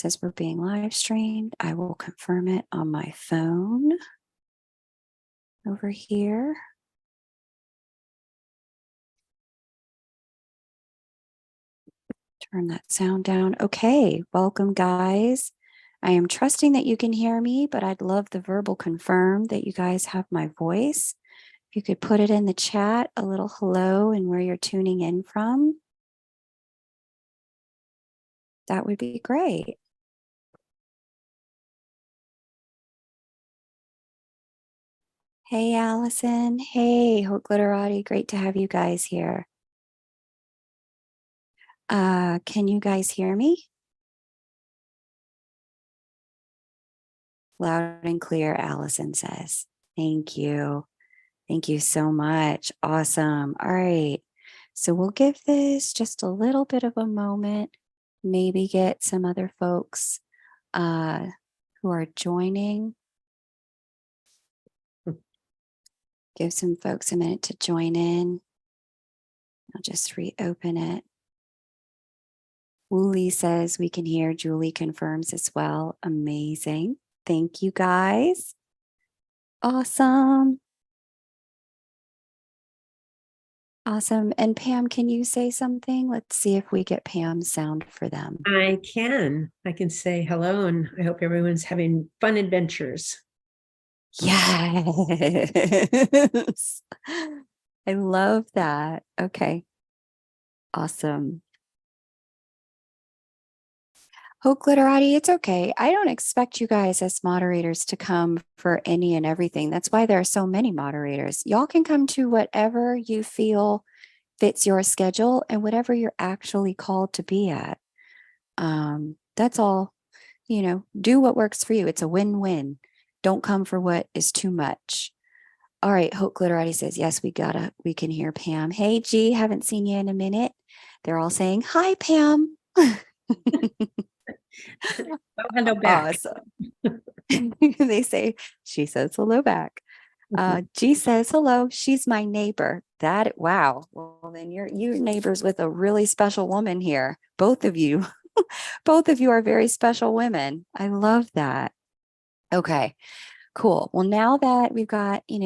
says we're being live streamed. I will confirm it on my phone over here. Turn that sound down. Okay, welcome guys. I am trusting that you can hear me, but I'd love the verbal confirm that you guys have my voice. If you could put it in the chat, a little hello and where you're tuning in from, that would be great. Hey, Allison. Hey, Hope Glitterati. Great to have you guys here. Can you guys hear me? Loud and clear, Allison says. Thank you. Thank you so much. Awesome. All right. So we'll give this just a little bit of a moment, maybe get some other folks who are joining. Give some folks a minute to join in. I'll just reopen it. Wooly says we can hear. Julie confirms as well. Amazing. Thank you guys. Awesome. Awesome. And Pam, can you say something? Let's see if we get Pam's sound for them. I can. I can say hello, and I hope everyone's having fun adventures. Yes. I love that. Okay. Awesome. Oh, Glitterati, it's okay. I don't expect you guys as moderators to come for any and everything. That's why there are so many moderators. Y'all can come to whatever you feel fits your schedule and whatever you're actually called to be at. That's all, do what works for you. It's a win-win. Don't come for what is too much. All right, Hope Glitterati says, yes, we can hear Pam. Hey, G, haven't seen you in a minute. They're all saying, hi, Pam. Oh, hello back. Awesome. They say, she says hello back. G says hello. She's my neighbor. Wow. Well, then you're neighbors with a really special woman here. Both of you, both of you are very special women. I love that. Okay. Cool. Well, now that we've got, we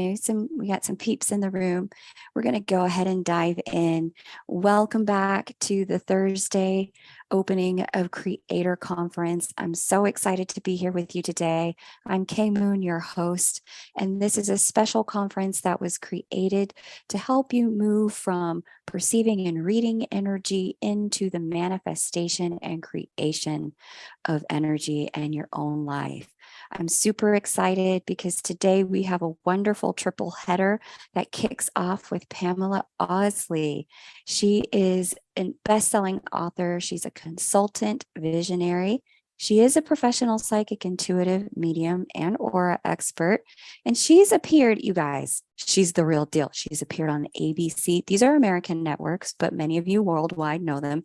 got some peeps in the room, we're going to go ahead and dive in. Welcome back to the Thursday opening of Creator Conference. I'm so excited to be here with you today. I'm Kay Moon, your host, and this is a special conference that was created to help you move from perceiving and reading energy into the manifestation and creation of energy and your own life. I'm super excited because today we have a wonderful triple header that kicks off with Pamela Oslie. She is a best-selling author. She's a consultant visionary. She is a professional psychic, intuitive, medium, and aura expert. And she's appeared, you guys, she's the real deal. She's appeared on ABC. These are American networks, but many of you worldwide know them.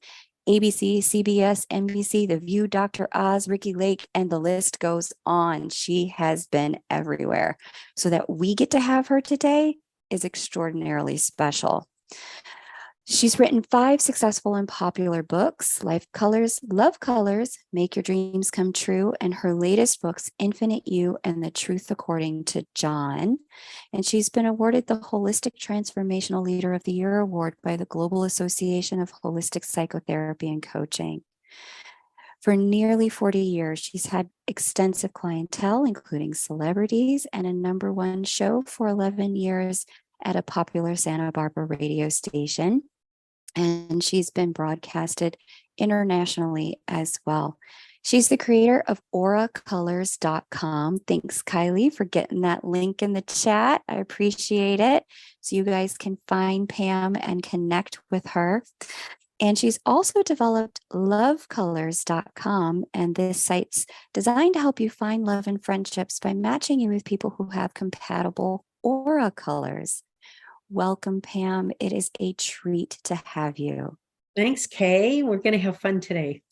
ABC, CBS, NBC, The View, Dr. Oz, Ricky Lake, and the list goes on. She has been everywhere. So that we get to have her today is extraordinarily special. She's written 5 successful and popular books: Life Colors, Love Colors, Make Your Dreams Come True, and her latest books, Infinite You and The Truth According to John. And she's been awarded the Holistic Transformational Leader of the Year Award by the Global Association of Holistic Psychotherapy and Coaching. For nearly 40 years, she's had extensive clientele, including celebrities, and a #1 show for 11 years at a popular Santa Barbara radio station. And she's been broadcasted internationally as well. She's the creator of auracolors.com. Thanks, Kylie, for getting that link in the chat. I appreciate it. So you guys can find Pam and connect with her. And she's also developed lovecolors.com. And this site's designed to help you find love and friendships by matching you with people who have compatible aura colors. Welcome, Pam. It is a treat to have you. Thanks, Kay. We're going to have fun today.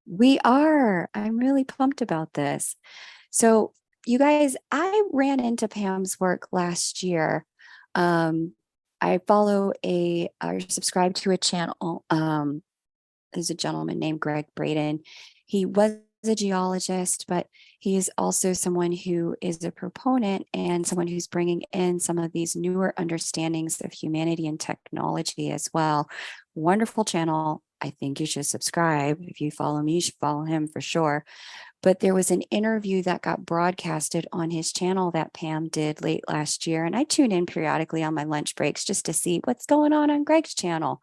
We are. I'm really pumped about this. So, you guys, I ran into Pam's work last year. I follow or subscribe to a channel. There's a gentleman named Greg Braden. He wasn't a geologist, but he is also someone who is a proponent and someone who's bringing in some of these newer understandings of humanity and technology as well. Wonderful channel. I think you should subscribe. If you follow me, you should follow him for sure. But there was an interview that got broadcasted on his channel that Pam did late last year. And I tune in periodically on my lunch breaks just to see what's going on Greg's channel.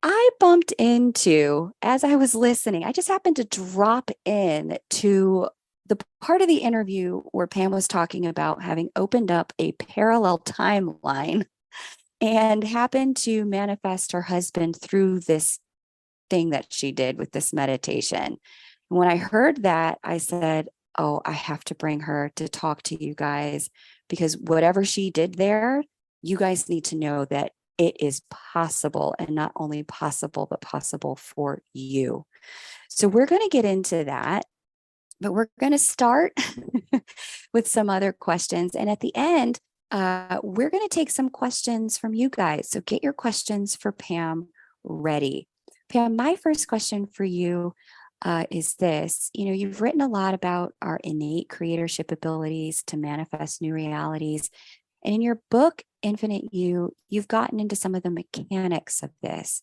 I bumped into, as I was listening, I just happened to drop in to the part of the interview where Pam was talking about having opened up a parallel timeline and happened to manifest her husband through this thing that she did with this meditation. And when I heard that, I said, oh, I have to bring her to talk to you guys, because whatever she did there, you guys need to know that it is possible, and not only possible, but possible for you. So we're going to get into that, but we're going to start with some other questions. And at the end, we're going to take some questions from you guys. So get your questions for Pam ready. Pam, my first question for you is this. You know, you've written a lot about our innate creatorship abilities to manifest new realities. And in your book, Infinite You, you've gotten into some of the mechanics of this.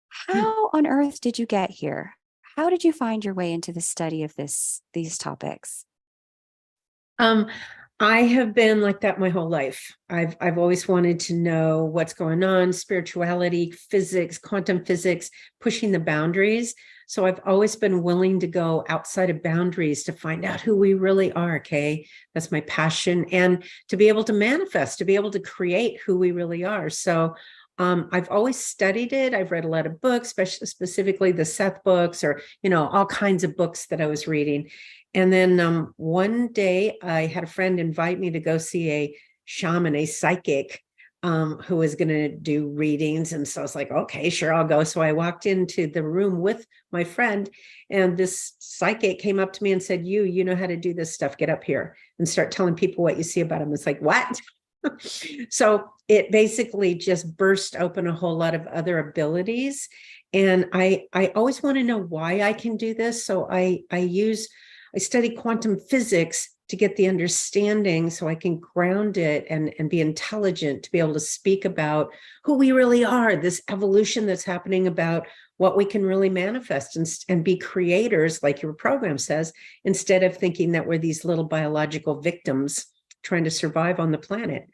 How on earth did you get here? How did you find your way into the study of these topics? I have been like that my whole life. I've always wanted to know what's going on, spirituality, physics, quantum physics, pushing the boundaries. So I've always been willing to go outside of boundaries to find out who we really are, Kay. That's my passion. And to be able to manifest, to be able to create who we really are. So I've always studied it. I've read a lot of books, specifically the Seth books, or, you know, all kinds of books that I was reading. And then one day I had a friend invite me to go see a shaman, a psychic, who was going to do readings. And so I was like, okay, sure, I'll go. So I walked into the room with my friend, and this psychic came up to me and said, you know how to do this stuff. Get up here and start telling people what you see about them. It's like, what? So it basically just burst open a whole lot of other abilities. And I always want to know why I can do this. So I study quantum physics to get the understanding so I can ground it and be intelligent to be able to speak about who we really are, this evolution that's happening, about what we can really manifest and be creators, like your program says, instead of thinking that we're these little biological victims trying to survive on the planet.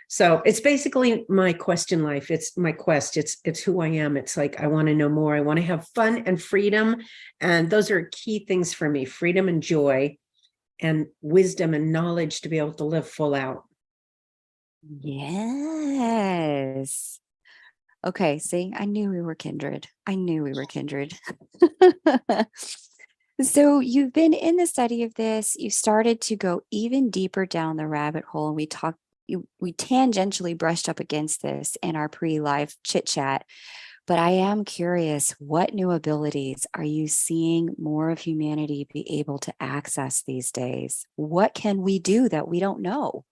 So it's basically my quest in life. It's my quest. It's who I am. It's like, I want to know more. I want to have fun and freedom. And those are key things for me: freedom and joy and wisdom and knowledge to be able to live full out. Yes. Okay, see, I knew we were kindred. I knew we were kindred. So you've been in the study of this. You started to go even deeper down the rabbit hole. And we tangentially brushed up against this in our pre-live chit chat. But I am curious, what new abilities are you seeing more of humanity be able to access these days? What can we do that we don't know?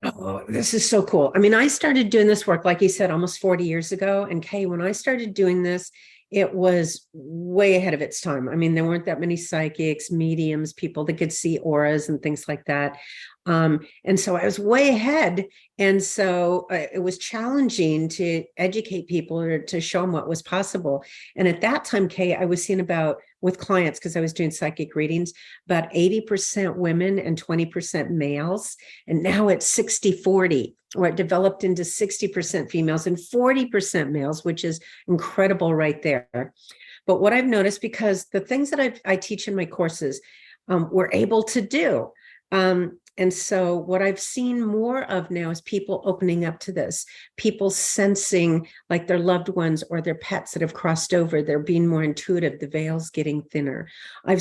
Oh, this is so cool. I mean, I started doing this work, like you said, almost 40 years ago. And Kay, when I started doing this, it was way ahead of its time. I mean, there weren't that many psychics, mediums, people that could see auras and things like that. And so I was way ahead. And so it was challenging to educate people or to show them what was possible. And at that time, Kay, I was seeing about, with clients, because I was doing psychic readings, about 80% women and 20% males. And now it's 60-40, or it developed into 60% females and 40% males, which is incredible right there. But what I've noticed, because the things that I teach in my courses, we're able to do. And so what I've seen more of now is people opening up to this, people sensing like their loved ones or their pets that have crossed over. They're being more intuitive. The veil's getting thinner. I've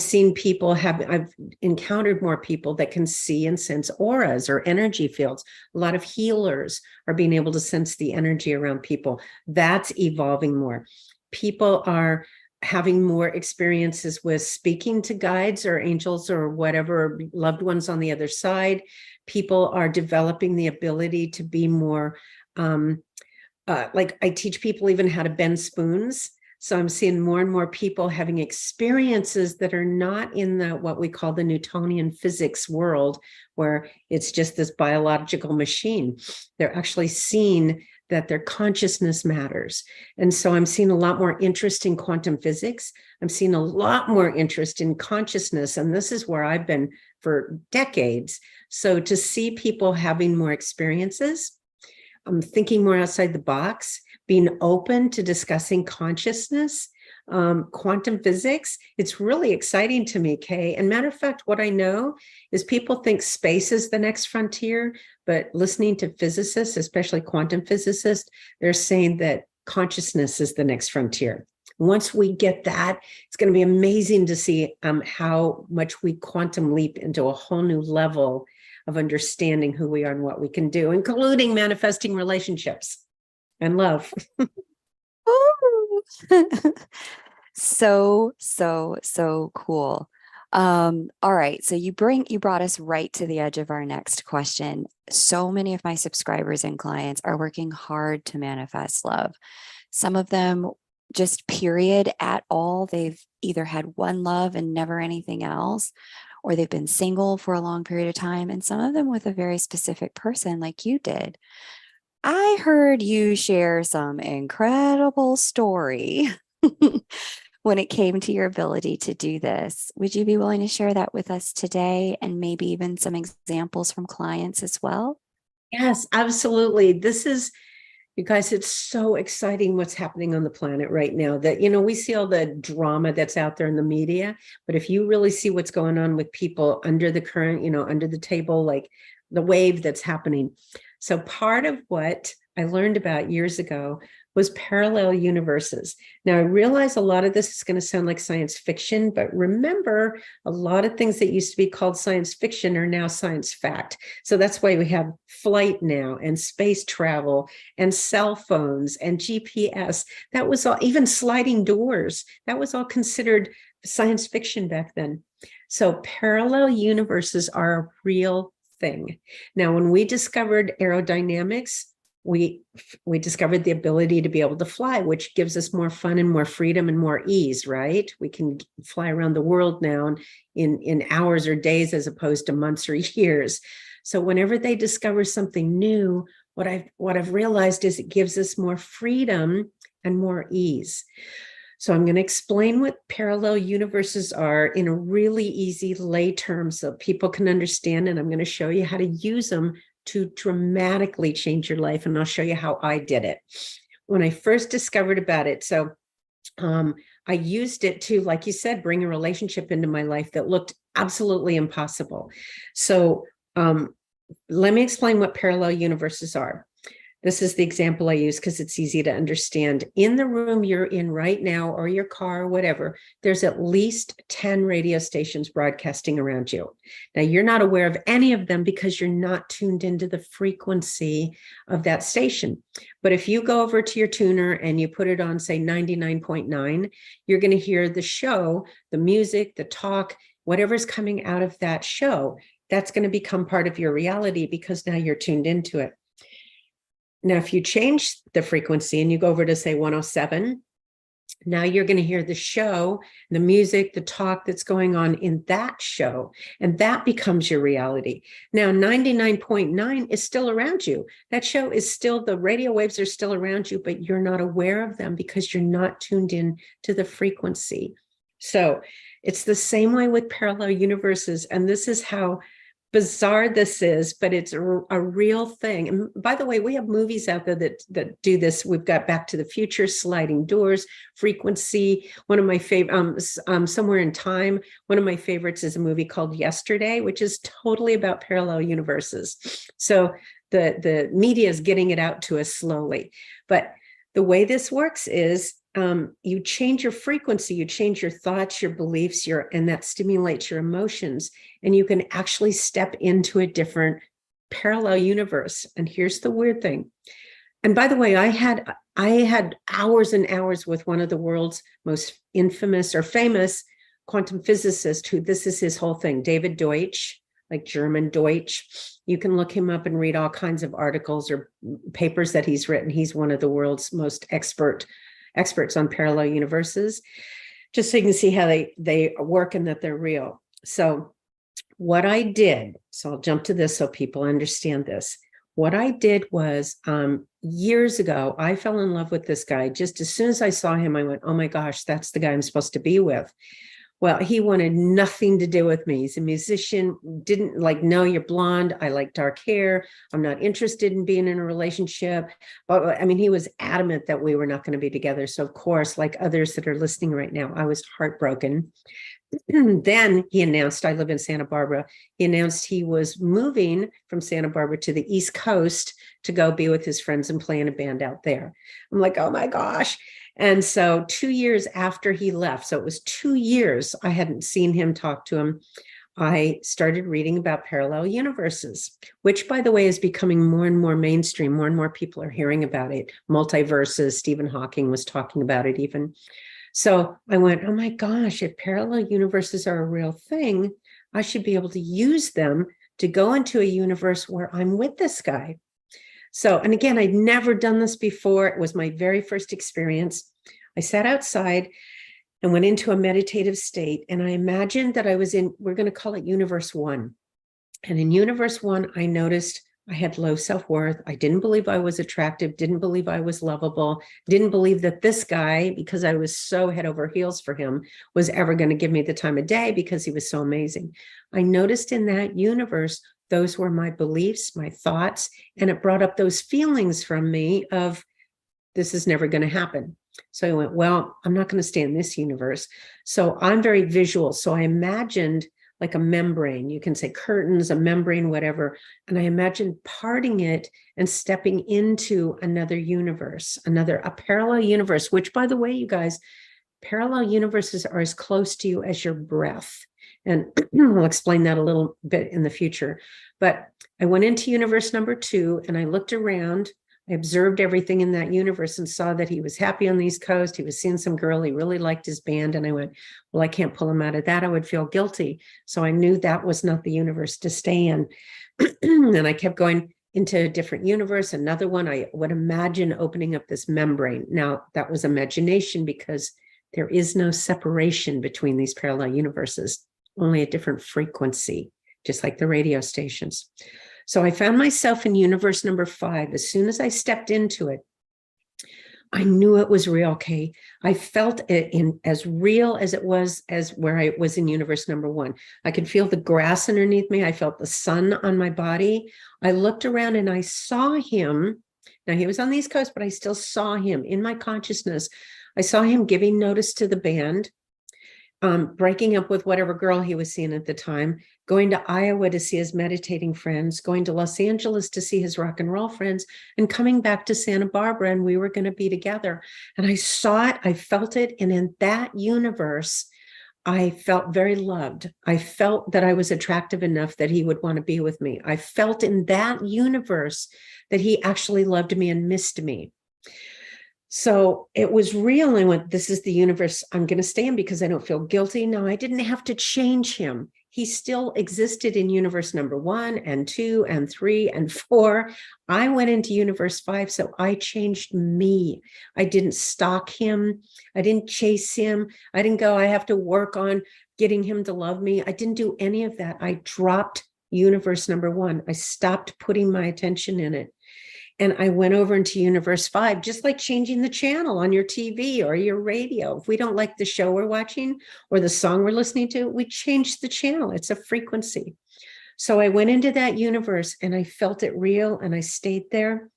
encountered more people that can see and sense auras or energy fields. A lot of healers are being able to sense the energy around people. That's evolving more. People are having more experiences with speaking to guides or angels or whatever, loved ones on the other side. People are developing the ability to be more, like I teach people even how to bend spoons. So I'm seeing more and more people having experiences that are not in the what we call the Newtonian physics world, where it's just this biological machine. They're actually seeing that their consciousness matters. And so I'm seeing a lot more interest in quantum physics. I'm seeing a lot more interest in consciousness. And this is where I've been for decades. So to see people having more experiences, thinking more outside the box, being open to discussing consciousness, quantum physics, it's really exciting to me, Kay. And matter of fact, what I know is people think space is the next frontier, but listening to physicists, especially quantum physicists, they're saying that consciousness is the next frontier. Once we get that, it's going to be amazing to see how much we quantum leap into a whole new level of understanding who we are and what we can do, including manifesting relationships and love. Ooh. So cool. All right. So you brought us right to the edge of our next question. So many of my subscribers and clients are working hard to manifest love. Some of them just period at all. They've either had one love and never anything else, or they've been single for a long period of time. And some of them with a very specific person like you did. I heard you share some incredible story when it came to your ability to do this. Would you be willing to share that with us today, and maybe even some examples from clients as well? Yes, absolutely. This is, you guys, it's so exciting what's happening on the planet right now that, we see all the drama that's out there in the media, but if you really see what's going on with people under the current, under the table, like the wave that's happening. So part of what I learned about years ago was parallel universes. Now, I realize a lot of this is going to sound like science fiction, but remember, a lot of things that used to be called science fiction are now science fact. So that's why we have flight now and space travel and cell phones and GPS. That was all, even sliding doors, that was all considered science fiction back then. So parallel universes are a real thing. Now, when we discovered aerodynamics, we discovered the ability to be able to fly, which gives us more fun and more freedom and more ease, right? We can fly around the world now in hours or days as opposed to months or years. So whenever they discover something new, what I've realized is it gives us more freedom and more ease. So I'm going to explain what parallel universes are in a really easy lay terms so people can understand, and I'm going to show you how to use them to dramatically change your life. And I'll show you how I did it when I first discovered about it. So I used it to, like you said, bring a relationship into my life that looked absolutely impossible. So let me explain what parallel universes are. This is the example I use because it's easy to understand. In the room you're in right now, or your car, or whatever, there's at least 10 radio stations broadcasting around you. Now, you're not aware of any of them because you're not tuned into the frequency of that station. But if you go over to your tuner and you put it on, say, 99.9, you're going to hear the show, the music, the talk, whatever's coming out of that show. That's going to become part of your reality because now you're tuned into it. Now, if you change the frequency and you go over to, say, 107, now you're going to hear the show, the music, the talk that's going on in that show, and that becomes your reality. Now, 99.9 is still around you. That show is still, the radio waves are still around you, but you're not aware of them because you're not tuned in to the frequency. So it's the same way with parallel universes, and this is how bizarre this is, but it's a real thing. And by the way, we have movies out there that do this. We've got Back to the Future, Sliding Doors, Frequency. One of my favorite, Somewhere in Time. One of my favorites is a movie called Yesterday, which is totally about parallel universes. So the media is getting it out to us slowly. But the way this works is you change your frequency, you change your thoughts, your beliefs, and that stimulates your emotions. And you can actually step into a different parallel universe. And here's the weird thing. And by the way, I had hours and hours with one of the world's most infamous or famous quantum physicists, who this is his whole thing, David Deutsch, like German Deutsch. You can look him up and read all kinds of articles or papers that he's written. He's one of the world's most expert experts on parallel universes, just so you can see how they work and that they're real. So what I did, so I'll jump to this so people understand this. What I did was years ago, I fell in love with this guy. Just as soon as I saw him, I went, oh my gosh, that's the guy I'm supposed to be with. Well, he wanted nothing to do with me. He's a musician, didn't like, no, you're blonde. I like dark hair. I'm not interested in being in a relationship. But I mean, he was adamant that we were not going to be together. So of course, like others that are listening right now, I was heartbroken. Then he announced, I live in Santa Barbara. He announced he was moving from Santa Barbara to the East Coast to go be with his friends and play in a band out there. I'm like, oh my gosh. And so 2 years after he left, so it was 2 years I hadn't seen him, talk to him, I started reading about parallel universes, which, by the way, is becoming more and more mainstream. More and more people are hearing about it. Multiverses, Stephen Hawking was talking about it even. So I went, oh my gosh, if parallel universes are a real thing, I should be able to use them to go into a universe where I'm with this guy. So, and again, I'd never done this before. It was my very first experience. I sat outside and went into a meditative state. And I imagined that I was in, we're going to call it universe one. And in universe one, I noticed I had low self-worth. I didn't believe I was attractive, didn't believe I was lovable, didn't believe that this guy, because I was so head over heels for him, was ever going to give me the time of day because he was so amazing. I noticed in that universe, those were my beliefs, my thoughts, and it brought up those feelings from me of, this is never going to happen. So I went, well, I'm not going to stay in this universe. So I'm very visual. So I imagined like a membrane, you can say curtains, a membrane, whatever. And I imagined parting it and stepping into another universe, a parallel universe, which, by the way, you guys, parallel universes are as close to you as your breath. And I'll explain that a little bit in the future. But I went into universe number 2 and I looked around. I observed everything in that universe and saw that he was happy on the East Coast. He was seeing some girl. He really liked his band. And I went, well, I can't pull him out of that. I would feel guilty. So I knew that was not the universe to stay in. And I kept going into a different universe. Another one, I would imagine opening up this membrane. Now, that was imagination because there is no separation between these parallel universes, only a different frequency, just like the radio stations. So I found myself in universe number 5. As soon as I stepped into it, I knew it was real, Kay. I felt it in as real as it was as where I was in universe number 1. I could feel the grass underneath me. I felt the sun on my body. I looked around and I saw him. Now, he was on the East Coast, but I still saw him in my consciousness. I saw him giving notice to the band, breaking up with whatever girl he was seeing at the time, going to Iowa to see his meditating friends, going to Los Angeles to see his rock and roll friends, and coming back to Santa Barbara, and we were going to be together. And I saw it, I felt it, and in that universe, I felt very loved. I felt that I was attractive enough that he would want to be with me. I felt in that universe that he actually loved me and missed me. So it was real. I went, this is the universe I'm going to stay in because I don't feel guilty. No, I didn't have to change him. He still existed in universe number 1 and 2 and 3 and 4. I went into universe 5. So I changed me. I didn't stalk him. I didn't chase him. I didn't go, I have to work on getting him to love me. I didn't do any of that. I dropped universe number 1. I stopped putting my attention in it. And I went over into universe 5, just like changing the channel on your TV or your radio. If we don't like the show we're watching or the song we're listening to, we change the channel. It's a frequency. So I went into that universe and I felt it real and I stayed there.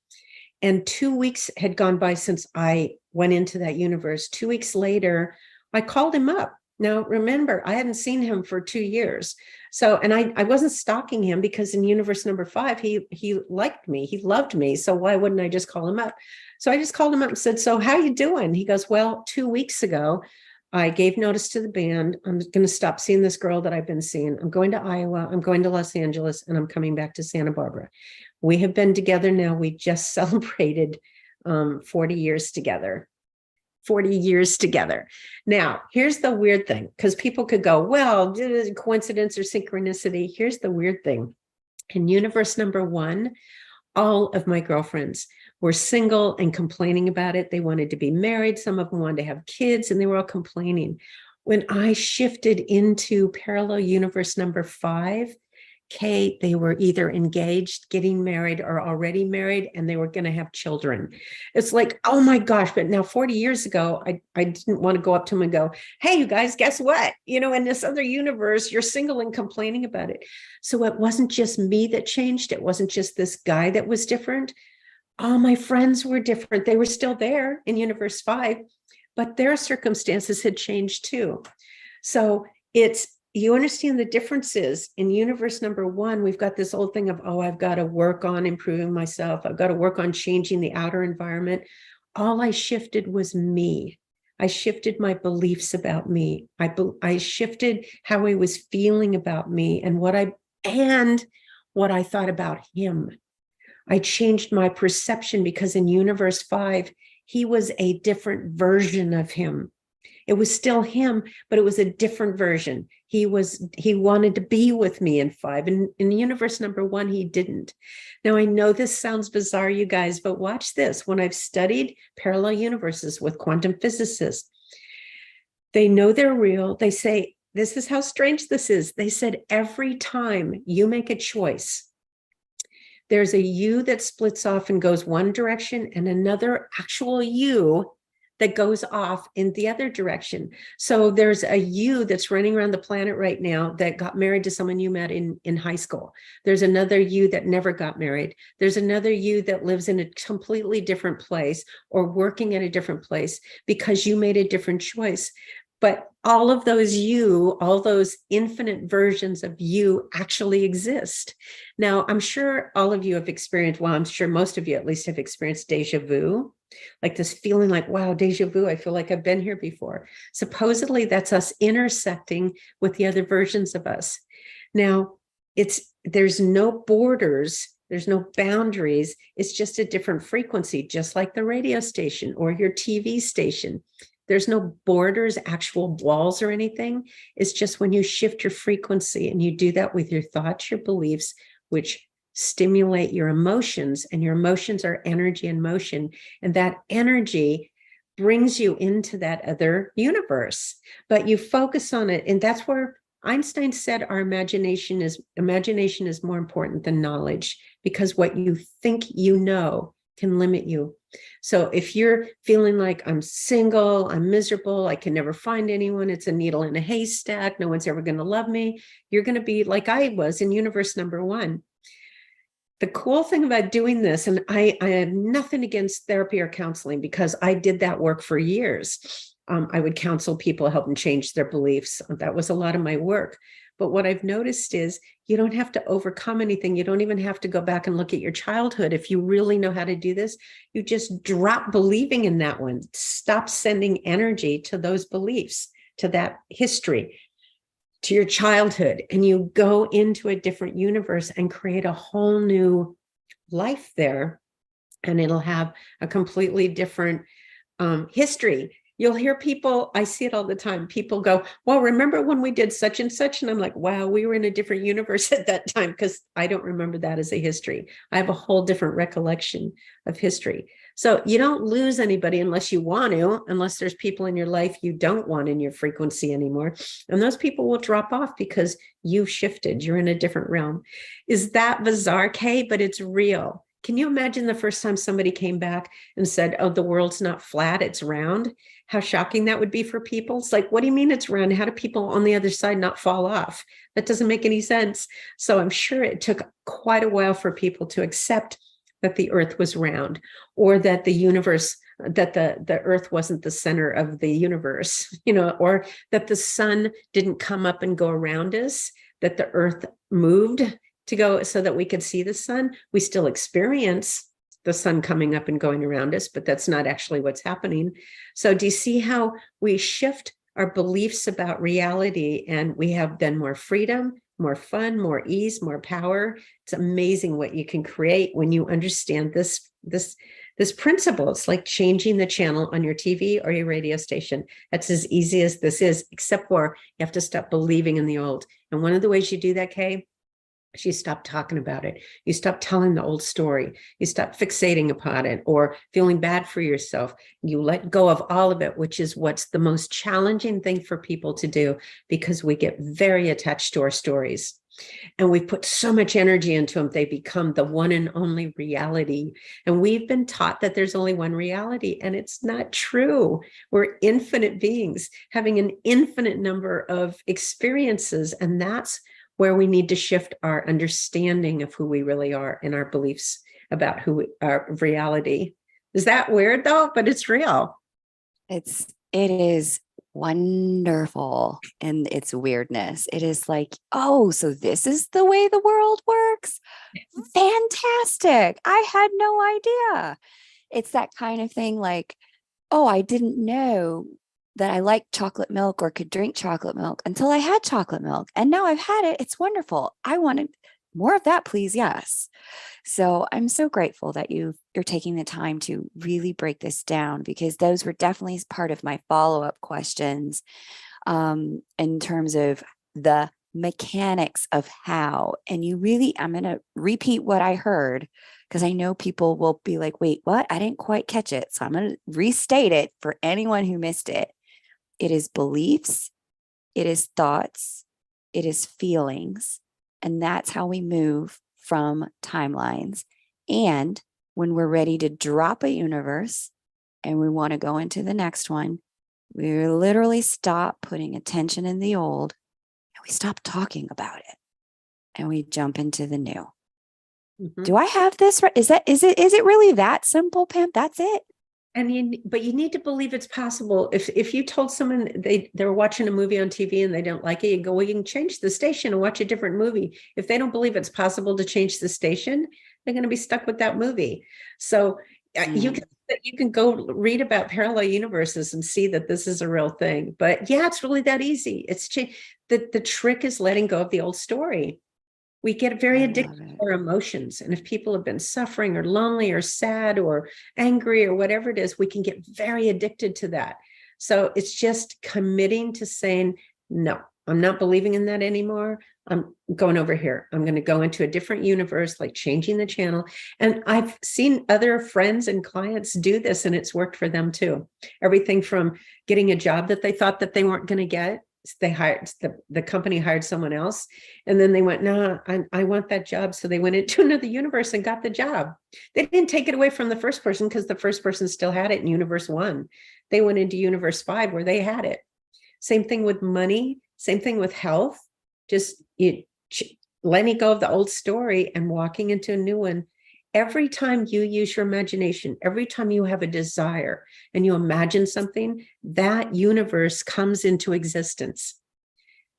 And 2 weeks had gone by since I went into that universe. 2 weeks later, I called him up. Now, remember, I hadn't seen him for 2 years. So, and I wasn't stalking him because in universe number 5, he liked me, he loved me. So why wouldn't I just call him up? So I just called him up and said, so how you doing? He goes, well, 2 weeks ago, I gave notice to the band. I'm going to stop seeing this girl that I've been seeing. I'm going to Iowa. I'm going to Los Angeles, and I'm coming back to Santa Barbara. We have been together now. We just celebrated 40 years together. 40 years together. Now, here's the weird thing, because people could go, well, coincidence or synchronicity. Here's the weird thing. In universe number 1, all of my girlfriends were single and complaining about it. They wanted to be married. Some of them wanted to have kids, and they were all complaining. When I shifted into parallel universe number 5, Kate, they were either engaged, getting married, or already married, and they were going to have children. It's like, oh my gosh. But now 40 years ago, I didn't want to go up to them and go, hey, you guys, guess what? You know, in this other universe, you're single and complaining about it. So it wasn't just me that changed. It wasn't just this guy that was different. All my friends were different. They were still there in universe 5, but their circumstances had changed too. So you understand the differences. In universe number 1, we've got this old thing of, oh, I've got to work on improving myself. I've got to work on changing the outer environment. All I shifted was me. I shifted my beliefs about me. I shifted how I was feeling about me and what I thought about him. I changed my perception, because in universe 5, he was a different version of him. It was still him, but it was a different version. He wanted to be with me in 5. And in universe number 1, he didn't. Now, I know this sounds bizarre, you guys, but watch this. When I've studied parallel universes with quantum physicists, they know they're real. They say, this is how strange this is. They said, every time you make a choice, there's a you that splits off and goes one direction, and another actual you that goes off in the other direction. So there's a you that's running around the planet right now that got married to someone you met in high school. There's another you that never got married. There's another you that lives in a completely different place or working at a different place because you made a different choice. But all of those all those infinite versions of you actually exist. Now, I'm sure all of you have experienced, well, I'm sure most of you at least have experienced deja vu, like this feeling like, wow, deja vu, I feel like I've been here before. Supposedly that's us intersecting with the other versions of us. Now, there's no borders, there's no boundaries. It's just a different frequency, just like the radio station or your TV station. There's no borders, actual walls or anything. It's just when you shift your frequency, and you do that with your thoughts, your beliefs, which stimulate your emotions, and your emotions are energy in motion. And that energy brings you into that other universe, but you focus on it. And that's where Einstein said our imagination is more important than knowledge, because what you think you know can limit you. So if you're feeling like, I'm single, I'm miserable, I can never find anyone, it's a needle in a haystack, no one's ever going to love me, you're going to be like I was in universe number 1. The cool thing about doing this, and I have nothing against therapy or counseling, because I did that work for years. I would counsel people, help them change their beliefs. That was a lot of my work. But what I've noticed is you don't have to overcome anything. You don't even have to go back and look at your childhood. If you really know how to do this, you just drop believing in that one. Stop sending energy to those beliefs, to that history, to your childhood, and you go into a different universe and create a whole new life there. And it'll have a completely different history. You'll hear people, I see it all the time. People go, well, remember when we did such and such? And I'm like, wow, we were in a different universe at that time, because I don't remember that as a history. I have a whole different recollection of history. So you don't lose anybody unless you want to, unless there's people in your life you don't want in your frequency anymore. And those people will drop off because you've shifted. You're in a different realm. Is that bizarre, Kay? But it's real. Can you imagine the first time somebody came back and said, oh, the world's not flat, it's round? How shocking that would be for people. It's like, what do you mean it's round? How do people on the other side not fall off? That doesn't make any sense. So I'm sure it took quite a while for people to accept that the earth was round, or that the universe, that the earth wasn't the center of the universe, or that the sun didn't come up and go around us, that the earth moved to go so that we could see the sun. We still experience the sun coming up and going around us, but that's not actually what's happening. So do you see how we shift our beliefs about reality, and we have then more freedom, more fun, more ease, more power? It's amazing what you can create when you understand this principle. It's like changing the channel on your TV or your radio station. That's as easy as this is, except for you have to stop believing in the old. And one of the ways you do that, Kay, you stop talking about it. You stop telling the old story. You stop fixating upon it or feeling bad for yourself. You let go of all of it, which is what's the most challenging thing for people to do, because we get very attached to our stories. And we put so much energy into them, they become the one and only reality. And we've been taught that there's only one reality, and it's not true. We're infinite beings having an infinite number of experiences. And that's where we need to shift our understanding of who we really are and our beliefs about our reality. Is that weird though? But it's real. It is wonderful in its weirdness. It is like, oh, so this is the way the world works. Fantastic. I had no idea. It's that kind of thing like, oh, I didn't know that I liked chocolate milk or could drink chocolate milk until I had chocolate milk. And now I've had it. It's wonderful. I wanted more of that, please. Yes. So I'm so grateful that you're taking the time to really break this down, because those were definitely part of my follow-up questions in terms of the mechanics of how. And I'm going to repeat what I heard, because I know people will be like, wait, what? I didn't quite catch it. So I'm going to restate it for anyone who missed it. It is beliefs, it is thoughts, it is feelings, and that's how we move from timelines. And when we're ready to drop a universe and we want to go into the next one, we literally stop putting attention in the old and we stop talking about it and we jump into the new. Mm-hmm. Do I have this right? Is it really that simple, Pam? That's it. But you need to believe it's possible. If you told someone they're watching a movie on TV and they don't like it, you go, well, you can change the station and watch a different movie. If they don't believe it's possible to change the station, they're going to be stuck with that movie. So you can go read about parallel universes and see that this is a real thing. But yeah, it's really that easy. The trick is letting go of the old story. We get very addicted to our emotions. And if people have been suffering or lonely or sad or angry or whatever it is, we can get very addicted to that. So it's just committing to saying, no, I'm not believing in that anymore. I'm going over here. I'm going to go into a different universe, like changing the channel. And I've seen other friends and clients do this, and it's worked for them too. Everything from getting a job that they thought that they weren't going to get. They hired the company hired someone else, and then they went, no, I want that job. So they went into another universe and got the job. They didn't take it away from the first person, because the first person still had it in universe 1. They went into universe 5 where they had it. Same thing with money. Same thing with health. Just letting go of the old story and walking into a new one. Every time you use your imagination, every time you have a desire and you imagine something, that universe comes into existence.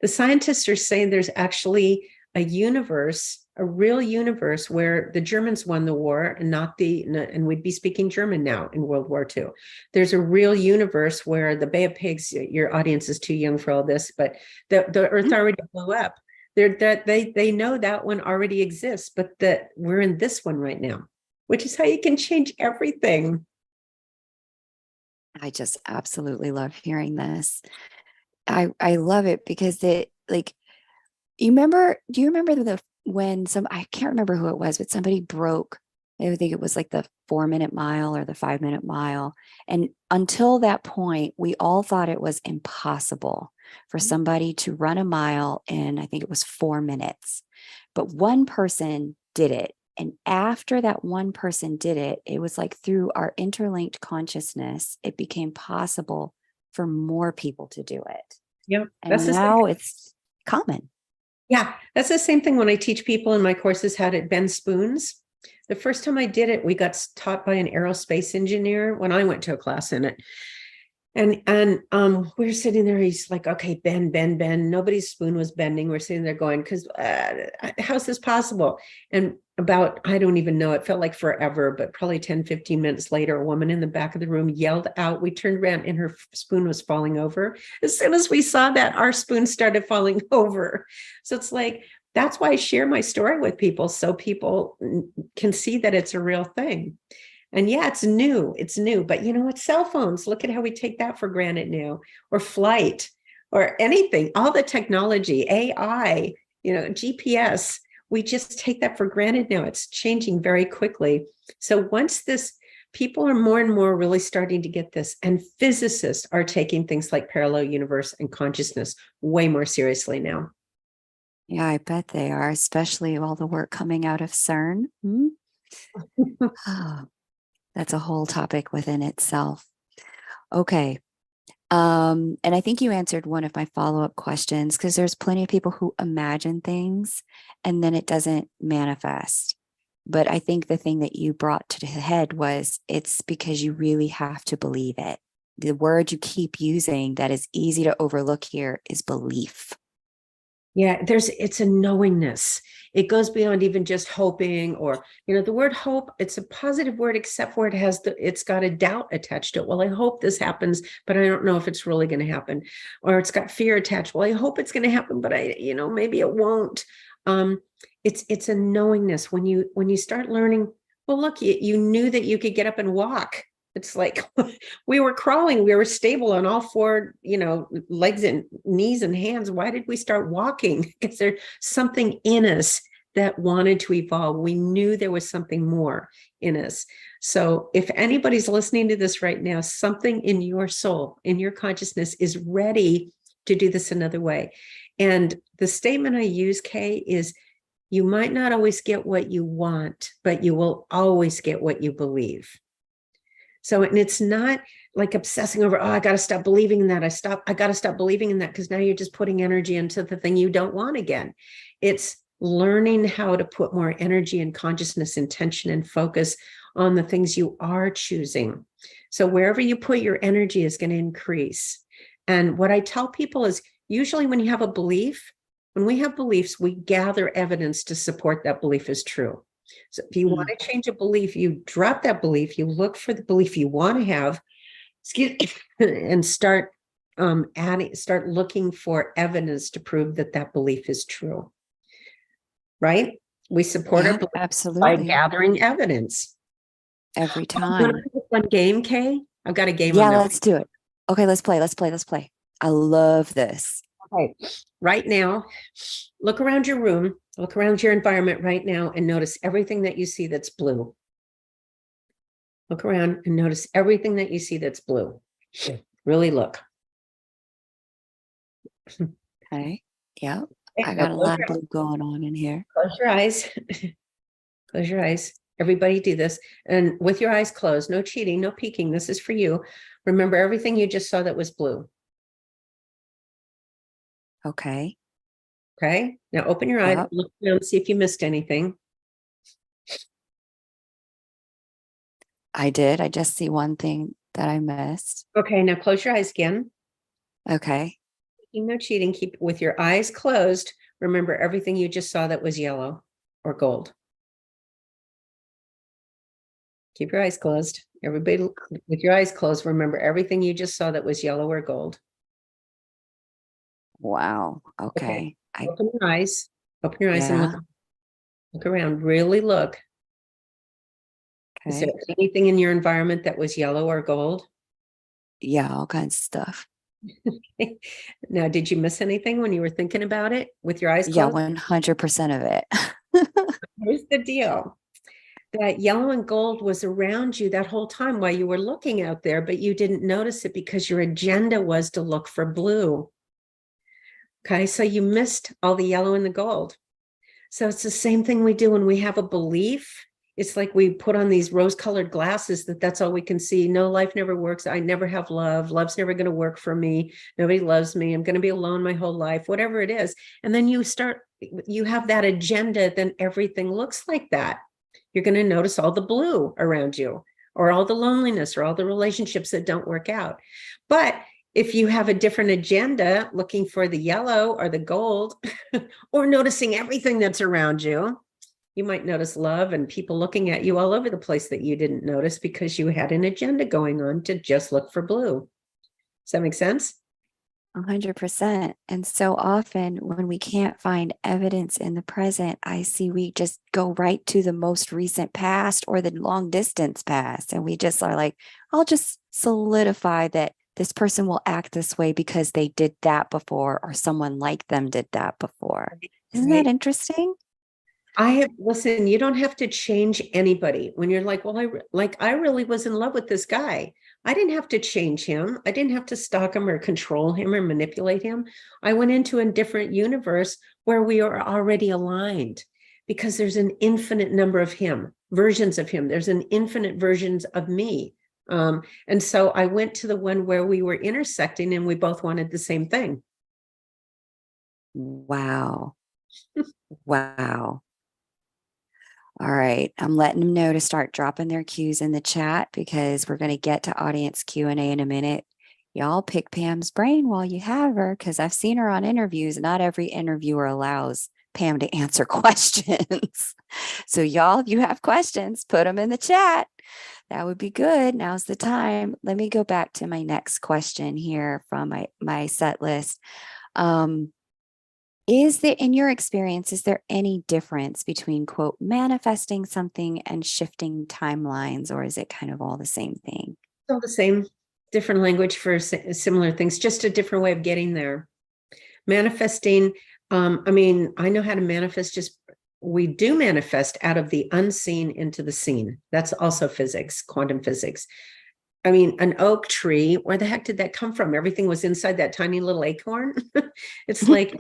The scientists are saying there's actually a universe, a real universe, where the Germans won the war and we'd be speaking German now in World War II. There's a real universe where the Bay of Pigs, your audience is too young for all this, but the Earth already blew up. They know that one already exists, but that we're in this one right now, which is how you can change everything. I just absolutely love hearing this. I love it because do you remember I can't remember who it was, but somebody broke, I think it was like the 4-minute mile or the 5-minute mile. And until that point, we all thought it was impossible for somebody to run a mile in, I think it was 4 minutes. But one person did it. And after that one person did it, it was like through our interlinked consciousness, it became possible for more people to do it. Yep. And now it's common. Yeah, that's the same thing when I teach people in my courses how to bend spoons. The first time I did it, we got taught by an aerospace engineer when I went to a class in it. And we were sitting there, he's like, okay, bend. Nobody's spoon was bending. We're sitting there going, because how's this possible? And about, I don't even know, it felt like forever, but probably 10, 15 minutes later, a woman in the back of the room yelled out. We turned around and her spoon was falling over. As soon as we saw that, our spoon started falling over. So it's like, that's why I share my story with people, so people can see that it's a real thing. And yeah, it's new, but you know what? Cell phones, look at how we take that for granted now, or flight, or anything, all the technology, AI, GPS. we just take that for granted now. It's changing very quickly. So once people are more and more really starting to get this, and physicists are taking things like parallel universe and consciousness way more seriously now. Yeah, I bet they are, especially all the work coming out of CERN. Hmm? Oh, that's a whole topic within itself. Okay. And I think you answered one of my follow-up questions, because there's plenty of people who imagine things and then it doesn't manifest. But I think the thing that you brought to the head was it's because you really have to believe it. The word you keep using that is easy to overlook here is belief. Yeah, it's a knowingness. It goes beyond even just hoping, or, the word hope, it's a positive word, except for it's got a doubt attached to it. Well, I hope this happens, but I don't know if it's really going to happen. Or it's got fear attached. Well, I hope it's going to happen, but maybe it won't. It's a knowingness when you start learning. Well, look, you knew that you could get up and walk. It's like we were crawling, we were stable on all four, legs and knees and hands. Why did we start walking? Because there's something in us that wanted to evolve. We knew there was something more in us. So if anybody's listening to this right now, something in your soul, in your consciousness is ready to do this another way. And the statement I use, Kay, is you might not always get what you want, but you will always get what you believe. So, and it's not like obsessing over, I got to stop believing in that. I got to stop believing in that, because now you're just putting energy into the thing you don't want again. It's learning how to put more energy and consciousness, intention, and focus on the things you are choosing. So wherever you put your energy is going to increase. And what I tell people is usually when you have a belief, when we have beliefs, we gather evidence to support that belief is true. So if you want to change a belief, you drop that belief, you look for the belief you want to have, and start looking for evidence to prove that belief is true. Right? We support our belief absolutely by gathering evidence. every time. Fun game, Kay? I've got a game. Yeah, let's do it. Okay, let's play. I love this. Okay. Right now, look around your room, look around your environment right now, and notice everything that you see that's blue. Look around and notice everything that you see that's blue. Really look. Okay. Yeah. I got a lot of blue going on in here. Close your eyes. Close your eyes. Everybody do this. And with your eyes closed, no cheating, no peeking. This is for you. Remember everything you just saw that was blue. Okay. Okay. Now open your eyes, look around, see if you missed anything. I did. I just see one thing that I missed. Okay. Now close your eyes again. Okay. No cheating. Keep with your eyes closed. Remember everything you just saw that was yellow or gold. Keep your eyes closed. Everybody with your eyes closed, remember everything you just saw that was yellow or gold. Wow. Okay. Open your eyes. Open your eyes and look around. Really look. Okay. Is there anything in your environment that was yellow or gold? Yeah, all kinds of stuff. Now, did you miss anything when you were thinking about it with your eyes closed? Yeah, 100% of it. Here's the deal. That yellow and gold was around you that whole time while you were looking out there, but you didn't notice it because your agenda was to look for blue. Okay, so you missed all the yellow and the gold. So it's the same thing we do when we have a belief. It's like we put on these rose-colored glasses that's all we can see. No, life never works. I never have love. Love's never going to work for me. Nobody loves me. I'm going to be alone my whole life, whatever it is. And then you have that agenda, then everything looks like that. You're going to notice all the blue around you, or all the loneliness, or all the relationships that don't work out. But if you have a different agenda, looking for the yellow or the gold, or noticing everything that's around you, you might notice love and people looking at you all over the place that you didn't notice because you had an agenda going on to just look for blue. Does that make sense? 100%. And so often when we can't find evidence in the present, I see we just go right to the most recent past or the long distance past. And we just are like, I'll just solidify that this person will act this way because they did that before, or someone like them did that before. Isn't that interesting? listen, you don't have to change anybody. When you're like, well, I really was in love with this guy. I didn't have to change him. I didn't have to stalk him or control him or manipulate him. I went into a different universe where we are already aligned because there's an infinite number of versions of him. There's an infinite versions of me. And so I went to the one where we were intersecting and we both wanted the same thing. Wow. Wow. All right. I'm letting them know to start dropping their cues in the chat because we're going to get to audience Q&A in a minute. Y'all pick Pam's brain while you have her because I've seen her on interviews. Not every interviewer allows Pam to answer questions. So y'all, if you have questions, put them in the chat. That would be good. Now's the time. Let me go back to my next question here from my set list. Is there, in your experience, is there any difference between, quote, manifesting something and shifting timelines, or is it kind of all the same thing? Still the same, different language for similar things, just a different way of getting there. Manifesting, I mean, I know how to manifest, we do manifest out of the unseen into the seen. That's also physics, quantum physics. I mean, an oak tree, where the heck did that come from? Everything was inside that tiny little acorn. It's like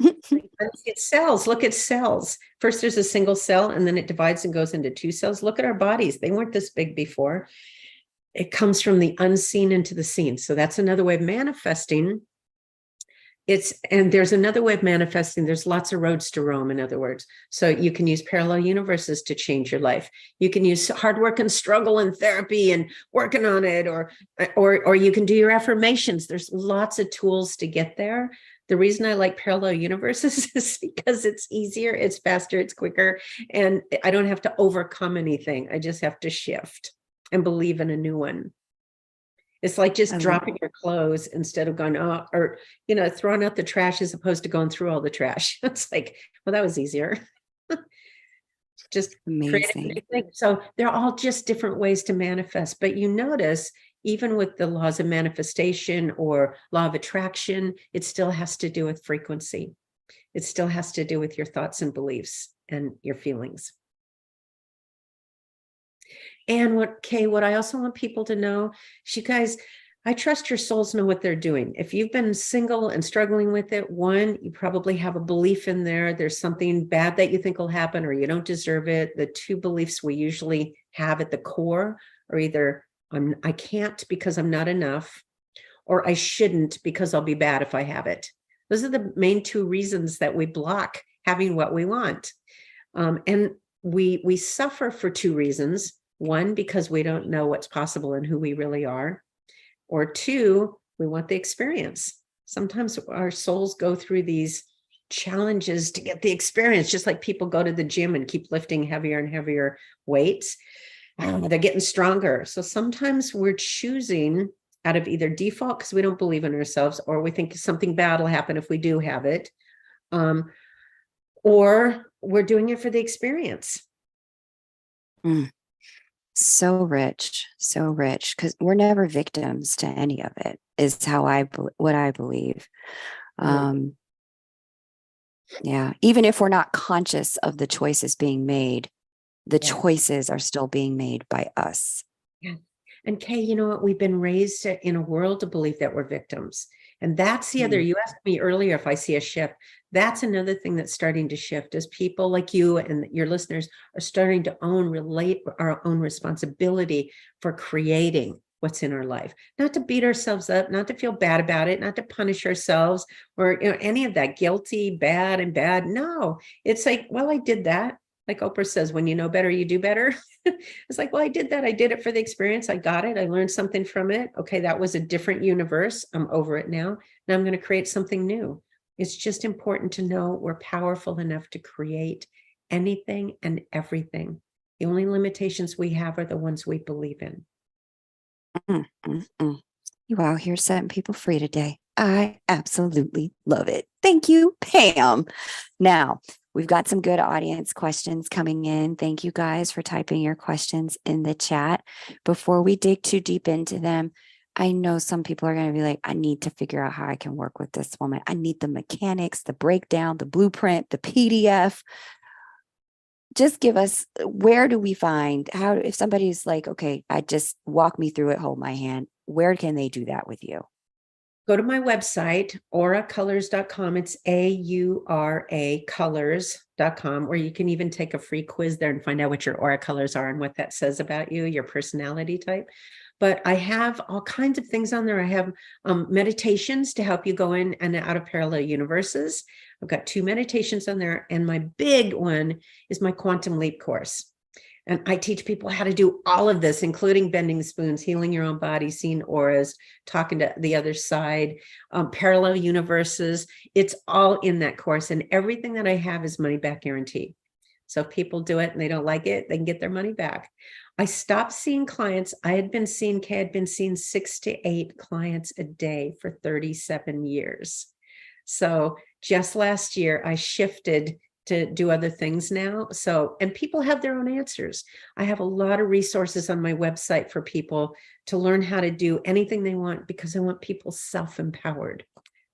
it's cells. Look at cells. First, there's a single cell, and then it divides and goes into two cells. Look at our bodies. They weren't this big before. It comes from the unseen into the seen. So that's another way of manifesting. And there's another way of manifesting. There's lots of roads to Rome, in other words. So you can use parallel universes to change your life. You can use hard work and struggle and therapy and working on it, or you can do your affirmations. There's lots of tools to get there. The reason I like parallel universes is because it's easier, it's faster, it's quicker, and I don't have to overcome anything. I just have to shift and believe in a new one. It's like just dropping your clothes instead of going, throwing out the trash as opposed to going through all the trash. It's like, well, that was easier. Just amazing. So they're all just different ways to manifest. But you notice, even with the laws of manifestation or law of attraction, it still has to do with frequency. It still has to do with your thoughts and beliefs and your feelings. And what I also want people to know, you guys, I trust your souls know what they're doing. If you've been single and struggling with it, one, you probably have a belief in there. There's something bad that you think will happen or you don't deserve it. The two beliefs we usually have at the core are either I can't because I'm not enough, or I shouldn't because I'll be bad if I have it. Those are the main two reasons that we block having what we want. And we suffer for two reasons. One, because we don't know what's possible and who we really are. Or two, we want the experience. Sometimes our souls go through these challenges to get the experience, just like people go to the gym and keep lifting heavier and heavier weights. They're getting stronger. So sometimes we're choosing out of either default because we don't believe in ourselves, or we think something bad will happen if we do have it, or we're doing it for the experience. So rich, because we're never victims to any of it, is what I believe. Yeah, even if we're not conscious of the choices being made, the choices are still being made by us. Yeah. And Kay, you know what? We've been raised in a world to believe that we're victims. And that's the other, you asked me earlier if I see a shift. That's another thing that's starting to shift, as people like you and your listeners are starting to relate our own responsibility for creating what's in our life, not to beat ourselves up, not to feel bad about it, not to punish ourselves or any of that guilty, bad and bad. No, it's like, well, I did that. Like Oprah says, when you know better, you do better. It's like, well, I did that. I did it for the experience. I got it. I learned something from it. Okay, that was a different universe. I'm over it now. Now I'm going to create something new. It's just important to know we're powerful enough to create anything and everything. The only limitations we have are the ones we believe in. You out here setting people free today. I absolutely love it. Thank you, Pam. Now, we've got some good audience questions coming in. Thank you guys for typing your questions in the chat. Before we dig too deep into them, I know some people are going to be like, I need to figure out how I can work with this woman. I need the mechanics, the breakdown, the blueprint, the PDF. just give us, where do we find, how, if somebody's like, okay, I just walk me through it, hold my hand, where can they do that with you? Go to my website, auracolors.com. It's AURA colors.com, or you can even take a free quiz there and find out what your aura colors are and what that says about you, your personality type. But I have all kinds of things on there. I have meditations to help you go in and out of parallel universes. I've got 2 meditations on there. And my big one is my Quantum Leap course. And I teach people how to do all of this, including bending spoons, healing your own body, seeing auras, talking to the other side, parallel universes. It's all in that course. And everything that I have is money back guarantee. So if people do it and they don't like it, they can get their money back. I stopped seeing clients. I had been seeing 6 to 8 clients a day for 37 years. So just last year, I shifted to do other things now. So, and people have their own answers. I have a lot of resources on my website for people to learn how to do anything they want, because I want people self-empowered.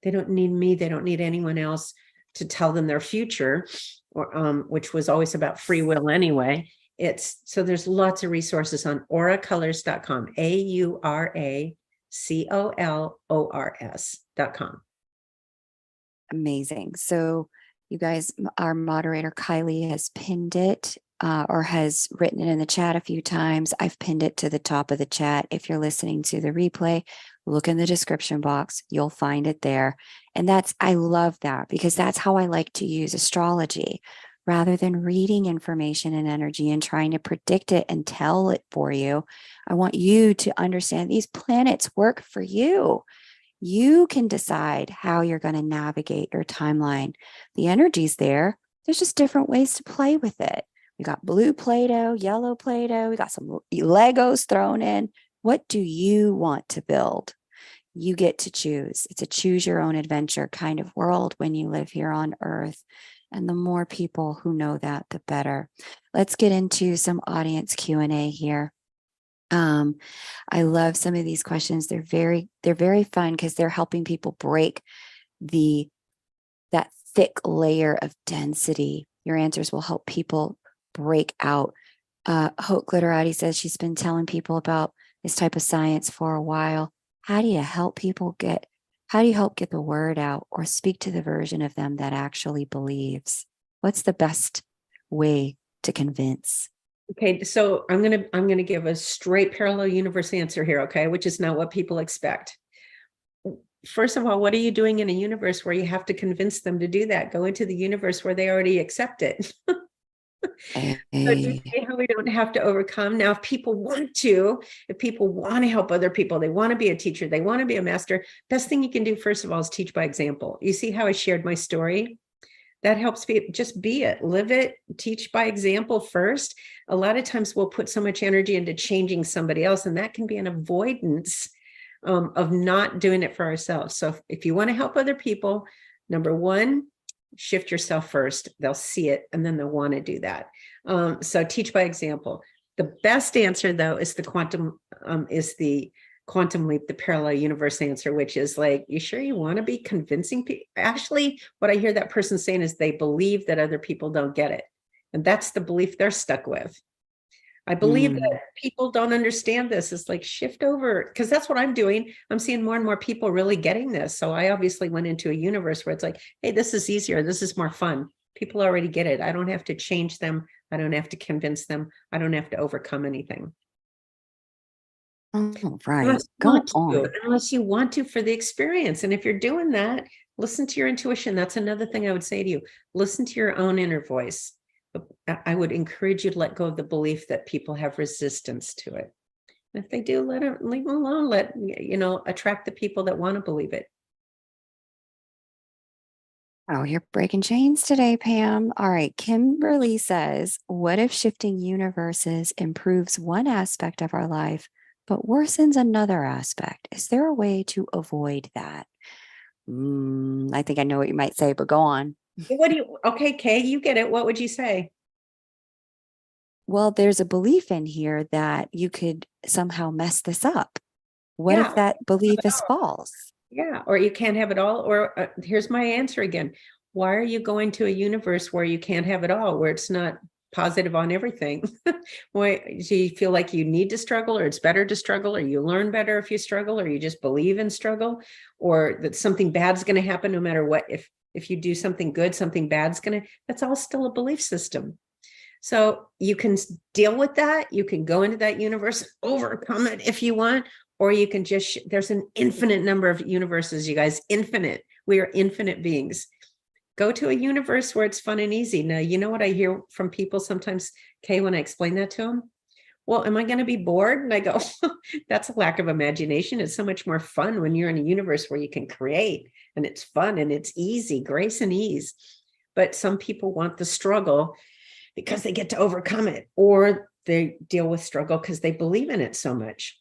They don't need me. They don't need anyone else to tell them their future, or which was always about free will anyway. So there's lots of resources on auracolors.com, AURACOLORS.com. Amazing. So you guys, our moderator Kylie has pinned it or has written it in the chat a few times. I've pinned it to the top of the chat. If you're listening to the replay, look in the description box. You'll find it there. And I love that, because that's how I like to use astrology. Rather than reading information and energy and trying to predict it and tell it for you, I want you to understand these planets work for you. You can decide how you're going to navigate your timeline. The energy's there. There's just different ways to play with it. We got blue Play-Doh, yellow Play-Doh. We got some Legos thrown in. What do you want to build? You get to choose. It's a choose your own adventure kind of world when you live here on Earth. And the more people who know that, the better. Let's get into some audience Q&A here. I love some of these questions. They're very fun, because they're helping people break that thick layer of density. Your answers will help people break out. Hope Glitterati says she's been telling people about this type of science for a while. How do you help get the word out, or speak to the version of them that actually believes? What's the best way to convince? Okay, so I'm gonna give a straight parallel universe answer here, okay, which is not what people expect. First of all, what are you doing in a universe where you have to convince them to do that? Go into the universe where they already accept it. So you see how we don't have to overcome. Now, if people want to help other people, they want to be a teacher, they want to be a master, best thing you can do, first of all, is teach by example. You see how I shared my story? That helps people. Just be it, live it, teach by example first. A lot of times we'll put so much energy into changing somebody else, and that can be an avoidance of not doing it for ourselves. So if you want to help other people, number one, shift yourself first. They'll see it, and then they'll want to do that. So teach by example. The best answer, though, is the quantum leap, the parallel universe answer, which is like, you sure you want to be convincing people? Actually, what I hear that person saying is they believe that other people don't get it. And that's the belief they're stuck with. I believe that people don't understand this. It's like, shift over, because that's what I'm doing. I'm seeing more and more people really getting this. So I obviously went into a universe where it's like, hey, this is easier. This is more fun. People already get it. I don't have to change them. I don't have to convince them. I don't have to overcome anything. Oh, right. Go on. Unless you want to for the experience. And if you're doing that, listen to your intuition. That's another thing I would say to you. Listen to your own inner voice. I would encourage you to let go of the belief that people have resistance to it. And if they do, leave them alone. Attract the people that want to believe it. Oh, you're breaking chains today, Pam. All right. Kimberly says, what if shifting universes improves one aspect of our life, but worsens another aspect? Is there a way to avoid that? I think I know what you might say, but go on. Okay, Kay, you get it. What would you say? Well, there's a belief in here that you could somehow mess this up. What if that belief is false? Yeah, or you can't have it all. Or here's my answer again. Why are you going to a universe where you can't have it all, where it's not positive on everything. Why do you feel like you need to struggle, or it's better to struggle, or you learn better if you struggle, or you just believe in struggle, or that something bad's going to happen no matter what? If you do something good, something bad's going to, that's all still a belief system. So you can deal with that. You can go into that universe, overcome it if you want, or you can just, there's an infinite number of universes, you guys, infinite. We are infinite beings. Go to a universe where it's fun and easy. Now, you know what I hear from people sometimes, Kay, when I explain that to them? Well, am I going to be bored? And I go, that's a lack of imagination. It's so much more fun when you're in a universe where you can create, and it's fun and it's easy, grace and ease. But some people want the struggle because they get to overcome it, or they deal with struggle because they believe in it so much.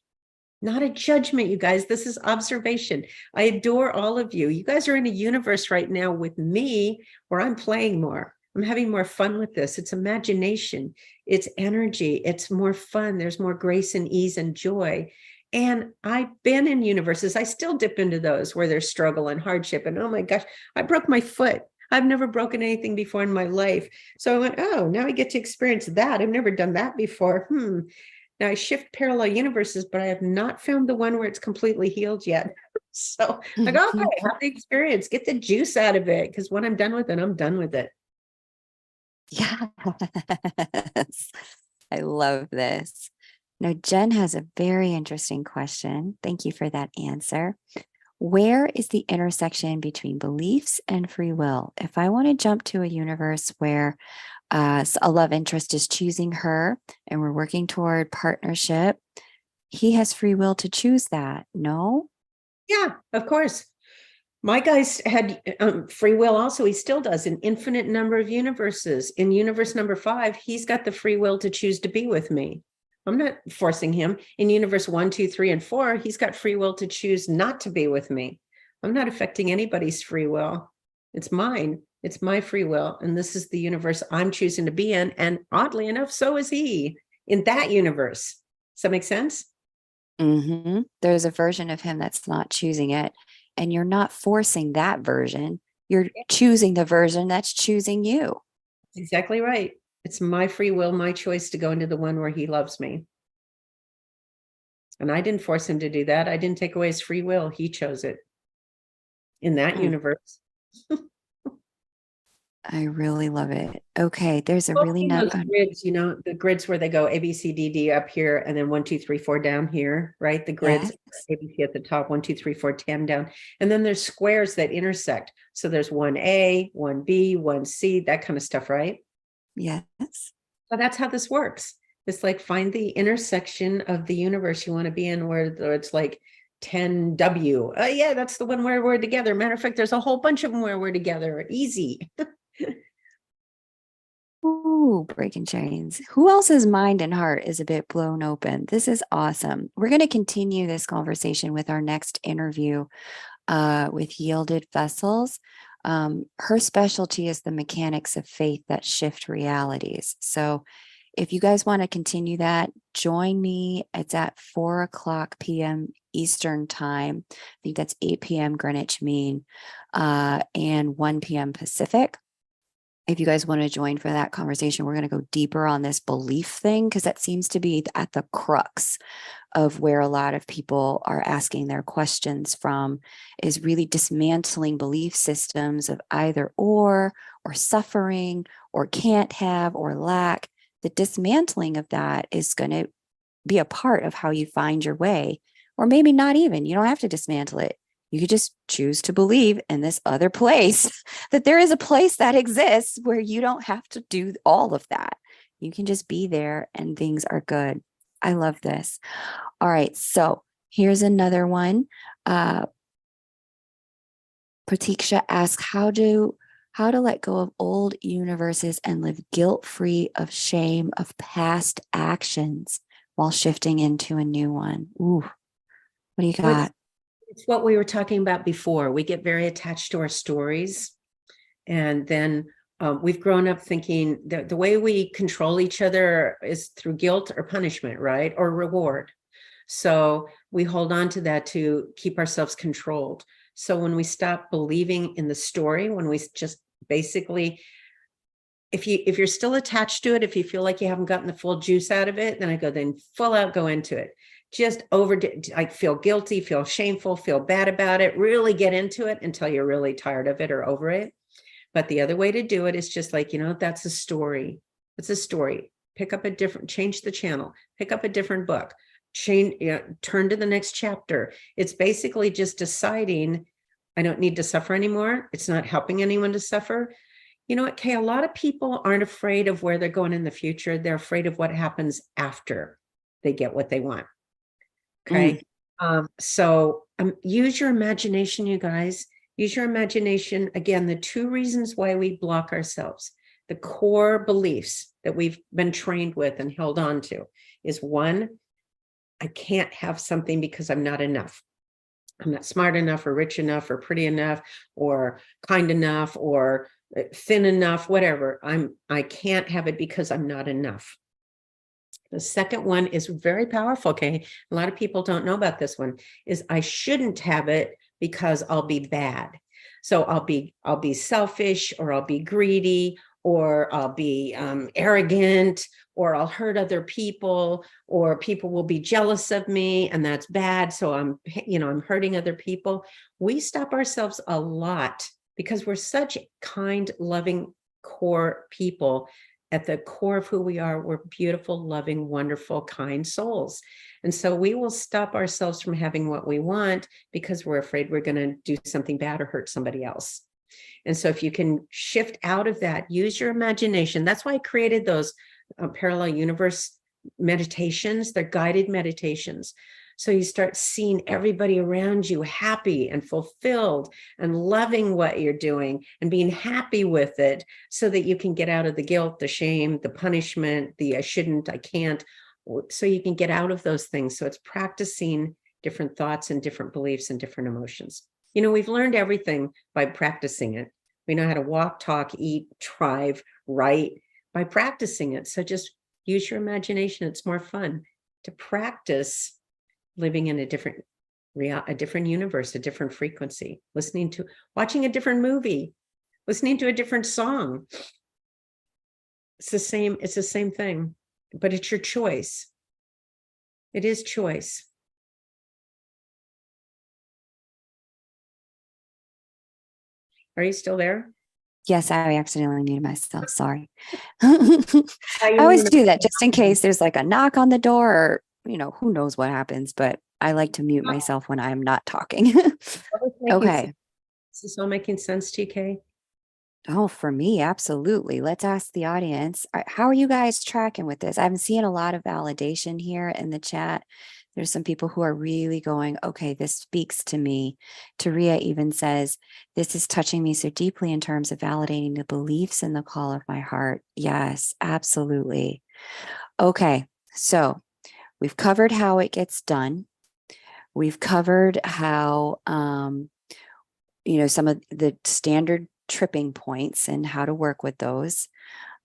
Not a judgment, you guys. This is observation. I adore all of you. You guys are in a universe right now with me where I'm playing more. I'm having more fun with this. It's imagination. It's energy. It's more fun. There's more grace and ease and joy. And I've been in universes. I still dip into those where there's struggle and hardship. And oh my gosh, I broke my foot. I've never broken anything before in my life. So I went, oh, now I get to experience that. I've never done that before. Now I shift parallel universes, but I have not found the one where it's completely healed yet. So I go, okay, have the experience, get the juice out of it. Because when I'm done with it, I'm done with it. Yes. I love this. Now, Jen has a very interesting question. Thank you for that answer. Where is the intersection between beliefs and free will? If I want to jump to a universe where a love interest is choosing her and we're working toward partnership, he has free will to choose that. No? Yeah, of course. My guy's had free will also. He still does an infinite number of universes. In universe number 5, he's got the free will to choose to be with me. I'm not forcing him. In universe 1, 2, 3, and 4, he's got free will to choose not to be with me. I'm not affecting anybody's free will. It's mine. It's my free will. And this is the universe I'm choosing to be in. And oddly enough, so is he in that universe. Does that make sense? Mm-hmm. There's a version of him that's not choosing it. And you're not forcing that version. You're choosing the version that's choosing you. Exactly right. It's my free will, my choice to go into the one where he loves me. And I didn't force him to do that. I didn't take away his free will. He chose it in that universe. I really love it. Okay, there's a really those grids, you know, the grids where they go A, B, C, D, D up here, and then 1, 2, 3, 4 down here, right? The grids, yes. A, B, C at the top, 1, 2, 3, 4, 10 down. And then there's squares that intersect. So there's 1A, 1B, 1C, that kind of stuff, right? Yes. So that's how this works. It's like find the intersection of the universe you want to be in where it's like 10W. Yeah, that's the one where we're together. Matter of fact, there's a whole bunch of them where we're together. Easy. Ooh, breaking chains. Who else's mind and heart is a bit blown open? This is awesome. We're going to continue this conversation with our next interview with Yielded Vessels. Her specialty is the mechanics of faith that shift realities. So if you guys want to continue that, join me. It's at 4:00 p.m. Eastern time. I think that's 8 p.m. Greenwich Mean and 1 p.m. Pacific. If you guys want to join for that conversation, we're going to go deeper on this belief thing because that seems to be at the crux of where a lot of people are asking their questions from, is really dismantling belief systems of either or suffering or can't have or lack. The dismantling of that is going to be a part of how you find your way, or maybe not even. You don't have to dismantle it. You could just choose to believe in this other place, that there is a place that exists where you don't have to do all of that. You can just be there and things are good. I love this. All right. So here's another one. Pratiksha asks, how to let go of old universes and live guilt-free of shame of past actions while shifting into a new one. Ooh, what do you got? It's what we were talking about before. We get very attached to our stories. And then we've grown up thinking that the way we control each other is through guilt or punishment, right? Or reward. So we hold on to that to keep ourselves controlled. So when we stop believing in the story, when we just basically if you're still attached to it, if you feel like you haven't gotten the full juice out of it, then I go, then full out, go into it. Just like feel guilty, feel shameful, feel bad about it, really get into it until you're really tired of it or over it. But the other way to do it is just like, that's a story. It's a story. Pick up change the channel, pick up a different book, turn to the next chapter. It's basically just deciding, I don't need to suffer anymore. It's not helping anyone to suffer. You know what, Kay, a lot of people aren't afraid of where they're going in the future. They're afraid of what happens after they get what they want. Okay. So use your imagination, you guys. Use your imagination. Again, the two reasons why we block ourselves, the core beliefs that we've been trained with and held on to is one, I can't have something because I'm not enough. I'm not smart enough or rich enough or pretty enough or kind enough or thin enough, whatever. I can't have it because I'm not enough. The second one is very powerful. Okay. A lot of people don't know about this one, is I shouldn't have it because I'll be bad. So I'll be selfish, or I'll be greedy, or I'll be arrogant, or I'll hurt other people, or people will be jealous of me, and that's bad. So I'm hurting other people. We stop ourselves a lot because we're such kind, loving core people. At the core of who we are, we're beautiful, loving, wonderful, kind souls. And so we will stop ourselves from having what we want because we're afraid we're going to do something bad or hurt somebody else. And so if you can shift out of that, use your imagination. That's why I created those parallel universe meditations. They're guided meditations. So you start seeing everybody around you happy and fulfilled and loving what you're doing and being happy with it, so that you can get out of the guilt, the shame, the punishment, the I shouldn't, I can't. So you can get out of those things. So it's practicing different thoughts and different beliefs and different emotions. We've learned everything by practicing it. We know how to walk, talk, eat, drive, write by practicing it. So just use your imagination. It's more fun to practice living in a different universe, a different frequency, watching a different movie, listening to a different song. It's the same thing, but it's your choice. It is choice. Are you still there? Yes, I accidentally muted myself. Sorry. I always do that just in case there's like a knock on the door, or, who knows what happens, but I like to mute myself when I'm not talking. Okay. Is this all making sense to you, Kay? Oh, for me, absolutely. Let's ask the audience. How are you guys tracking with this? I'm seeing a lot of validation here in the chat. There's some people who are really going, okay, this speaks to me. Taria even says, this is touching me so deeply in terms of validating the beliefs in the call of my heart. Yes, absolutely. Okay, so we've covered how it gets done. We've covered how, some of the standard tripping points and how to work with those.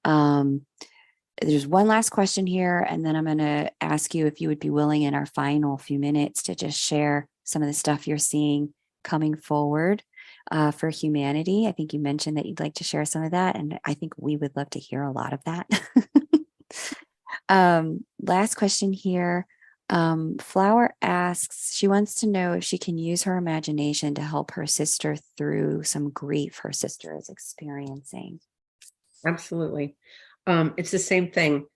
There's one last question here, and then I'm going to ask you if you would be willing in our final few minutes to just share some of the stuff you're seeing coming forward for humanity. I think you mentioned that you'd like to share some of that, and I think we would love to hear a lot of that. Last question here. Flower asks, she wants to know if she can use her imagination to help her sister through some grief her sister is experiencing. Absolutely. It's the same thing.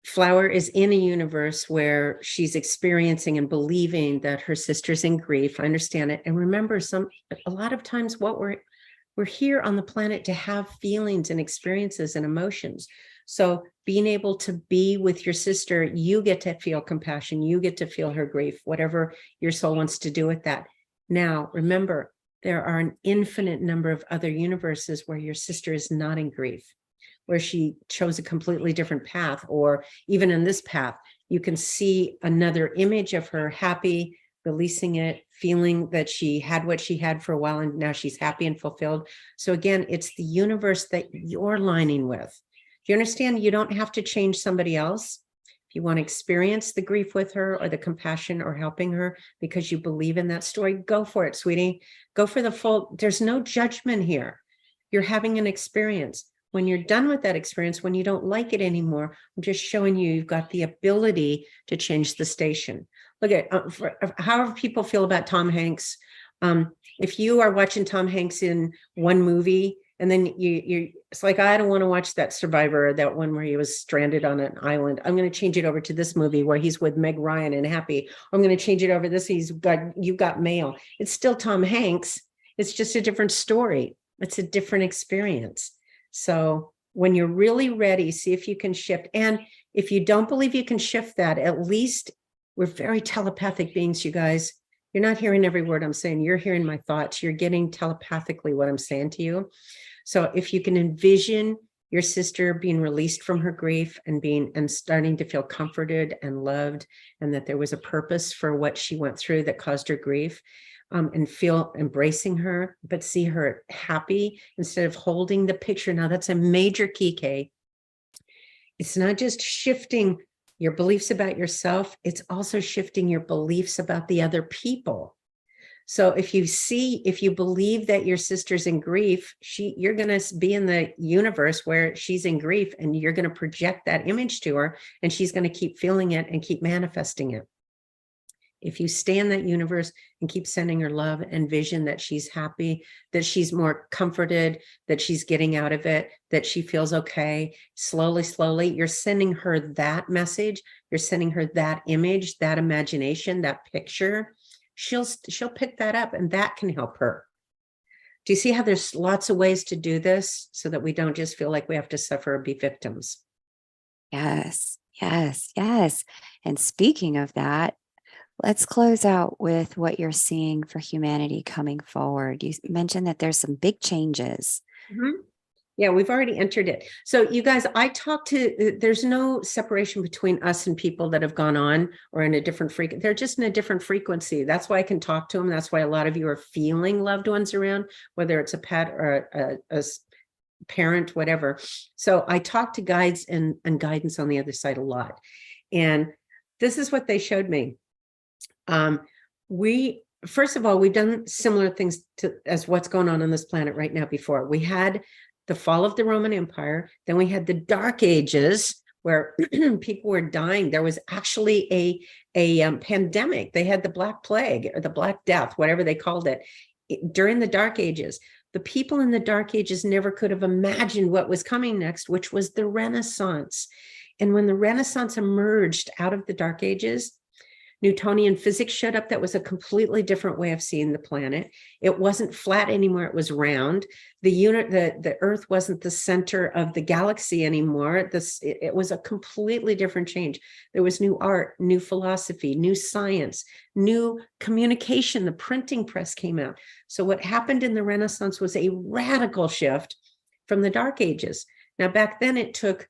Flower is in a universe where she's experiencing and believing that her sister's in grief. I understand it. And remember, a lot of times what we're here on the planet to have feelings and experiences and emotions. So being able to be with your sister, you get to feel compassion, you get to feel her grief, whatever your soul wants to do with that. Now, remember, there are an infinite number of other universes where your sister is not in grief, where she chose a completely different path, or even in this path, you can see another image of her happy, releasing it, feeling that she had what she had for a while, and now she's happy and fulfilled. So again, it's the universe that you're lining with. Do you understand? You don't have to change somebody else. If you want to experience the grief with her, or the compassion, or helping her because you believe in that story, go for it, sweetie. Go for the full. There's no judgment here. You're having an experience. When you're done with that experience, when you don't like it anymore, I'm just showing you you've got the ability to change the station. Look at however people feel about Tom Hanks. If you are watching Tom Hanks in one movie, and then it's like, I don't want to watch that Survivor, that one where he was stranded on an island. I'm going to change it over to this movie where he's with Meg Ryan and happy. I'm going to change it over to this. You've got mail. It's still Tom Hanks. It's just a different story. It's a different experience. So when you're really ready, see if you can shift. And if you don't believe you can shift that, at least we're very telepathic beings, you guys. You're not hearing every word I'm saying. You're hearing my thoughts. You're getting telepathically what I'm saying to you. So if you can envision your sister being released from her grief and starting to feel comforted and loved, and that there was a purpose for what she went through that caused her grief, and feel embracing her, but see her happy instead of holding the picture. Now that's a major key, Kay. It's not just shifting your beliefs about yourself, it's also shifting your beliefs about the other people. So if you believe that your sister's in grief, you're going to be in the universe where she's in grief, and you're going to project that image to her, and she's going to keep feeling it and keep manifesting it. If you stay in that universe and keep sending her love and vision that she's happy, that she's more comforted, that she's getting out of it, that she feels okay, slowly, you're sending her that message. You're sending her that image, that imagination, that picture. She'll pick that up, and that can help her. Do you see how there's lots of ways to do this so that we don't just feel like we have to suffer or be victims? Yes, yes, yes. And speaking of that, let's close out with what you're seeing for humanity coming forward. You mentioned that there's some big changes. Mm-hmm. Yeah, we've already entered it. So you guys, there's no separation between us and people that have gone on or in a different frequency. They're just in a different frequency. That's why I can talk to them. That's why a lot of you are feeling loved ones around, whether it's a pet or a parent, whatever. So I talk to guides and guidance on the other side a lot. And this is what they showed me. First of all, we've done similar things as what's going on this planet right now before. We had the fall of the Roman Empire. Then we had the Dark Ages, where people were dying. There was actually a pandemic. They had the Black Plague or the Black Death, whatever they called it, during the Dark Ages. The people in the Dark Ages never could have imagined what was coming next, which was the Renaissance. And when the Renaissance emerged out of the Dark Ages, Newtonian physics showed up. That was a completely different way of seeing the planet. It wasn't flat anymore. It was round. The Earth wasn't the center of the galaxy anymore. It was a completely different change. There was new art, new philosophy, new science, new communication. The printing press came out. So what happened in the Renaissance was a radical shift from the Dark Ages. Now, back then it took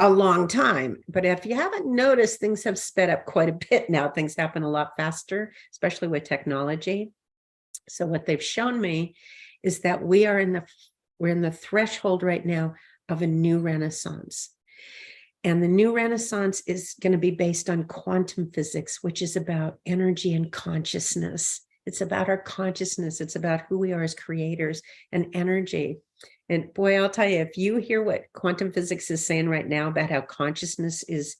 a long time, but if you haven't noticed, things have sped up quite a bit now. Things happen a lot faster, especially with technology. So what they've shown me is that we're in the threshold right now of a new Renaissance. And the new Renaissance is going to be based on quantum physics, which is about energy and consciousness. It's about our consciousness. It's about who we are as creators and energy. And boy, I'll tell you, if you hear what quantum physics is saying right now about how consciousness is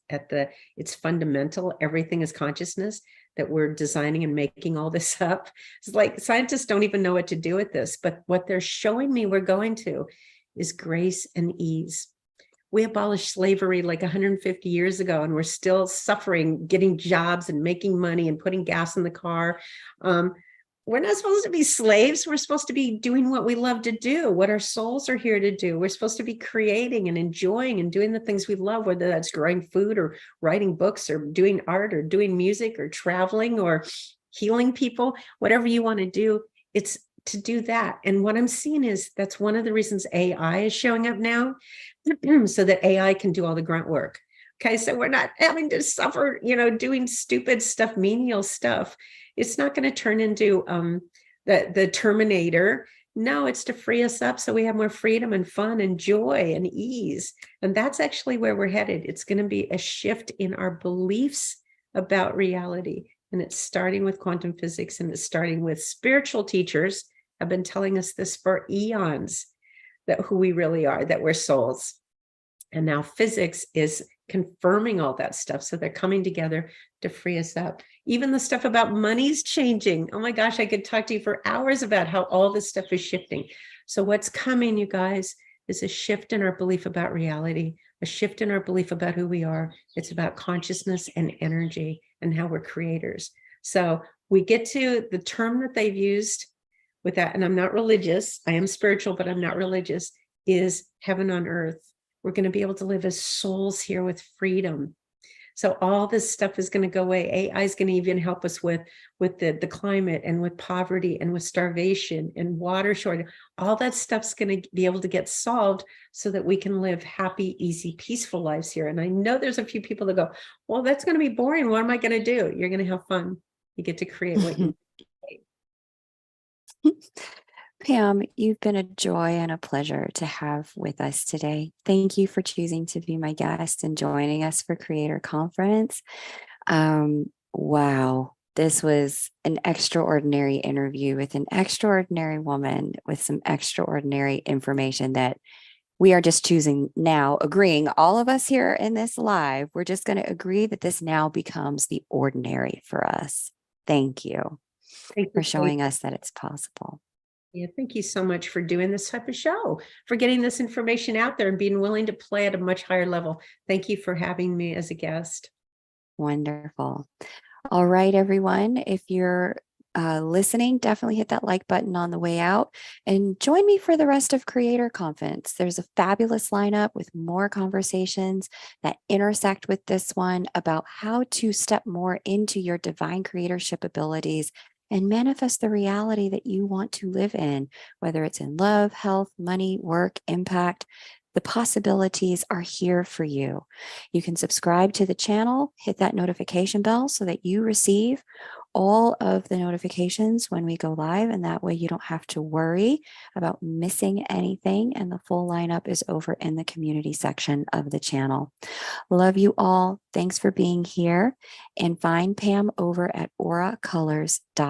it's fundamental, everything is consciousness, that we're designing and making all this up. It's like scientists don't even know what to do with this, but what they're showing me we're going to is grace and ease. We abolished slavery like 150 years ago, and we're still suffering, getting jobs and making money and putting gas in the car. We're not supposed to be slaves. We're supposed to be doing what we love to do, what our souls are here to do. We're supposed to be creating and enjoying and doing the things we love, whether that's growing food or writing books or doing art or doing music or traveling or healing people, whatever you want to do. It's to do that. And what I'm seeing is that's one of the reasons AI is showing up now, so that AI can do all the grunt work. Okay, so we're not having to suffer, doing stupid stuff, menial stuff. It's not going to turn into the Terminator. No, it's to free us up so we have more freedom and fun and joy and ease. And that's actually where we're headed. It's going to be a shift in our beliefs about reality. And it's starting with quantum physics, and it's starting with spiritual teachers have been telling us this for eons. that who we really are, that we're souls. And now physics is confirming all that stuff. So they're coming together to free us up. Even the stuff about money's changing. Oh my gosh, I could talk to you for hours about how all this stuff is shifting. So what's coming, you guys, is a shift in our belief about reality, a shift in our belief about who we are. It's about consciousness and energy and how we're creators. So we get to the term that they've used with that, and I'm not religious. I am spiritual, but I'm not religious, is heaven on earth. We're going to be able to live as souls here with freedom. So all this stuff is going to go away. AI is going to even help us with the climate and with poverty and with starvation and water shortage. All that stuff's going to be able to get solved so that we can live happy, easy, peaceful lives here. And I know there's a few people that go, well, that's going to be boring. What am I going to do? You're going to have fun. You get to create what you Pam, you've been a joy and a pleasure to have with us today. Thank you for choosing to be my guest and joining us for Creator Conference. Wow, this was an extraordinary interview with an extraordinary woman with some extraordinary information that we are just choosing now, agreeing, all of us here in this live, we're just going to agree that this now becomes the ordinary for us. Thank you for showing us that it's possible. Yeah, thank you so much for doing this type of show, for getting this information out there and being willing to play at a much higher level. Thank you for having me as a guest. Wonderful. All right, everyone. If you're listening, definitely hit that like button on the way out and join me for the rest of Creator Conference. There's a fabulous lineup with more conversations that intersect with this one about how to step more into your divine creatorship abilities and manifest the reality that you want to live in, whether it's in love, health, money, work, impact. The possibilities are here for you. You can subscribe to the channel, hit that notification bell so that you receive all of the notifications when we go live. And that way you don't have to worry about missing anything. And the full lineup is over in the community section of the channel. Love you all. Thanks for being here. And find Pam over at auracolors.com.